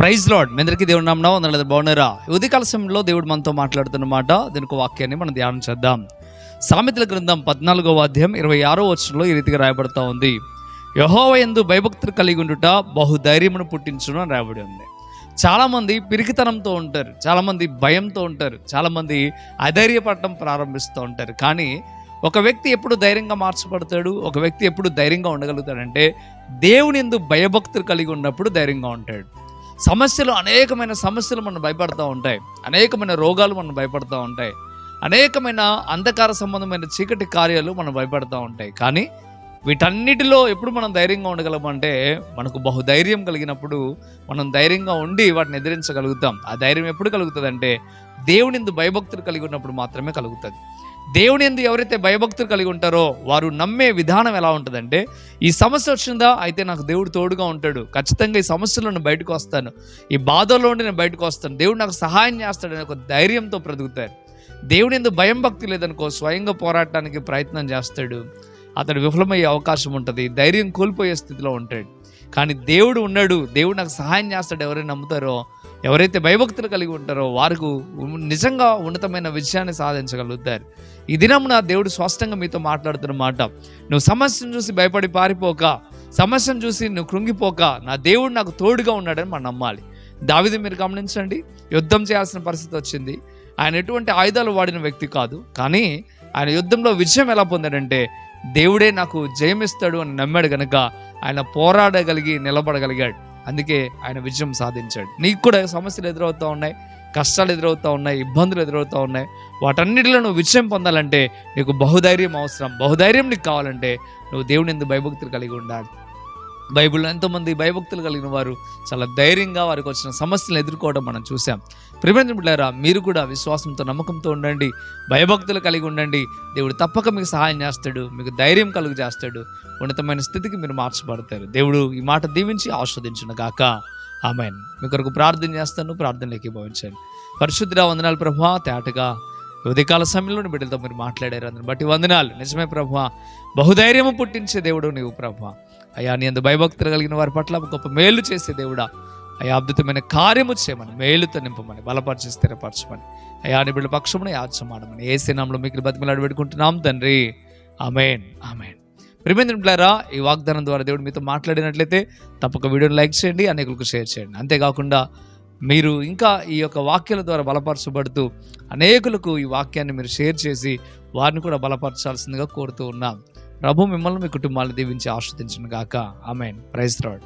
Praise lord. మీ అందరికీ దేవుడి నామమున వందనాలు. బాగున్నారా? ఉదయకాల సమయంలో దేవుడు మనతో మాట్లాడుతున్నమాట. దీనికి వాక్యాన్ని మనం ధ్యానం చేద్దాం. సామెతల గ్రంథం 14వ అధ్యాయం 26వ వచనంలో ఈ రీతిగా రాయబడతా ఉంది. యెహోవా యందు భయభక్తులు కలిగి ఉండుట బహుధైర్యమును పుట్టించును అని రాయబడి ఉంది. చాలామంది పిరికితనంతో ఉంటారు, చాలామంది భయంతో ఉంటారు, చాలామంది అధైర్యపడటం ప్రారంభిస్తూ ఉంటారు. కానీ ఒక వ్యక్తి ఎప్పుడు ధైర్యంగా మార్చబడతాడు, ఒక వ్యక్తి ఎప్పుడు ధైర్యంగా ఉండగలుగుతాడంటే దేవుని యందు భయభక్తులు కలిగి ఉన్నప్పుడు ధైర్యంగా ఉంటాడు. అనేకమైన సమస్యలు మనం భయపడుతూ ఉంటాయి, అనేకమైన రోగాలు మనం భయపడుతూ ఉంటాయి, అనేకమైన అంధకార సంబంధమైన చీకటి కార్యాలు మనం భయపడుతూ ఉంటాయి. కానీ వీటన్నిటిలో ఎప్పుడు మనం ధైర్యంగా ఉండగలమంటే మనకు బహుధైర్యం కలిగినప్పుడు మనం ధైర్యంగా ఉండి వాటిని ఎదిరించగలుగుతాం. ఆ ధైర్యం ఎప్పుడు కలుగుతుంది అంటే దేవుని యందు భయభక్తులు కలిగి ఉన్నప్పుడు మాత్రమే కలుగుతుంది. దేవుని యందు ఎవరైతే భయభక్తులు కలిగి ఉంటారో వారు నమ్మే విధానం ఎలా ఉంటుందంటే, ఈ సమస్య వచ్చిందా అయితే నాకు దేవుడు తోడుగా ఉంటాడు, ఖచ్చితంగా ఈ సమస్యలో నేను బయటకు వస్తాను, ఈ బాధల్లో ఉండి నేను బయటకు వస్తాను, దేవుడు నాకు సహాయం చేస్తాడని ఒక ధైర్యంతో బ్రతుకుతారు. దేవుని యందు భయం భక్తి లేదనుకో స్వయంగా పోరాటానికి ప్రయత్నం చేస్తాడు, అతడు విఫలమయ్యే అవకాశం ఉంటుంది, ధైర్యం కోల్పోయే స్థితిలో ఉంటాడు. కానీ దేవుడు ఉన్నాడు, దేవుడు నాకు సహాయం చేస్తాడు ఎవరైనా నమ్ముతారో, ఎవరైతే భయభక్తులు కలిగి ఉంటారో వారికి నిజంగా ఉన్నతమైన విజయాన్ని సాధించగలుగుతారు. ఈ దినమున దేవుడు స్పష్టంగా మీతో మాట్లాడుతున్న మాట, నువ్వు సమస్యను చూసి భయపడి పారిపోక, సమస్యను చూసి నువ్వు కృంగిపోక, నా దేవుడు నాకు తోడుగా ఉన్నాడని మనం నమ్మాలి. దావీదు మీరు గమనించండి, యుద్ధం చేయాల్సిన పరిస్థితి వచ్చింది. ఆయన ఎటువంటి ఆయుధాలు వాడిన వ్యక్తి కాదు, కానీ ఆయన యుద్ధంలో విజయం ఎలా పొందాడంటే దేవుడే నాకు జయమిస్తాడు అని నమ్మాడు కనుక ఆయన పోరాడగలిగి నిలబడగలిగాడు. అందుకే ఆయన విజయం సాధించాడు. నీకు కూడా సమస్యలు ఎదురవుతూ ఉన్నాయి, కష్టాలు ఎదురవుతూ ఉన్నాయి, ఇబ్బందులు ఎదురవుతూ ఉన్నాయి. వాటన్నిటిలో నువ్వు విజయం పొందాలంటే నీకు బహుధైర్యం అవసరం. బహుధైర్యం నీకు కావాలంటే నువ్వు దేవుని యందు భయభక్తులు కలిగి ఉండాలి. బైబిల్లో ఎంతోమంది భయభక్తులు కలిగిన వారు చాలా ధైర్యంగా వారికి వచ్చిన సమస్యలను ఎదుర్కోవడం మనం చూసాం. ప్రియమైన బిడ్డలారా, మీరు కూడా విశ్వాసంతో నమ్మకంతో ఉండండి, భయభక్తులు కలిగి ఉండండి. దేవుడు తప్పక మీకు సహాయం చేస్తాడు, మీకు ధైర్యం కలుగు చేస్తాడు, ఉన్నతమైన స్థితికి మీరు మార్చబడతారు. దేవుడు ఈ మాట దీవించి ఆస్వాదించును గాక. ఆమేన్. మీ కొరకు ప్రార్థన చేస్తాను, ప్రార్థనలోకి భావించండి. పరిశుద్ధుడా, వందనాలు ప్రభువా. తేటగా ఉదయకాల సమయంలో బిడ్డలతో మీరు మాట్లాడారు, అందుని బట్టి వందనాలు. నిజమే ప్రభువా, బహుధైర్యము పుట్టించే దేవుడు నీవు ప్రభువా. అయ్యా, నీ అందు భయభక్తులు కలిగిన వారి పట్ల గొప్ప మేలు చేసే దేవుడా, అయ్యా అద్భుతమైన కార్యము చేయమని, మేలుతో నింపమని, బలపరిచి స్థిరపరచమని, అయ్యా నీ బిడ్డల పక్షమున యాచమాడమని యేసు నామములో మీకు బతిమలాడి పెట్టుకుంటున్నాం తండ్రి. ఆమేన్, ఆమేన్. ప్రియమైన బిడ్డలారా, ఈ వాగ్దానం ద్వారా దేవుడు మీతో మాట్లాడినట్లయితే తప్పక వీడియోని లైక్ చేయండి, అనేకులకు షేర్ చేయండి. అంతేకాకుండా మీరు ఇంకా ఈ యొక్క వాక్యాల ద్వారా బలపరచబడుతూ అనేకులకు ఈ వాక్యాన్ని మీరు షేర్ చేసి వారిని కూడా బలపరచాల్సిందిగా కోరుతూ ఉన్నాం. ప్రభు మిమ్మల్ని మీ కుటుంబాలను దీవించి ఆస్వాదించును గాక. ఆమేన్. Praise the lord.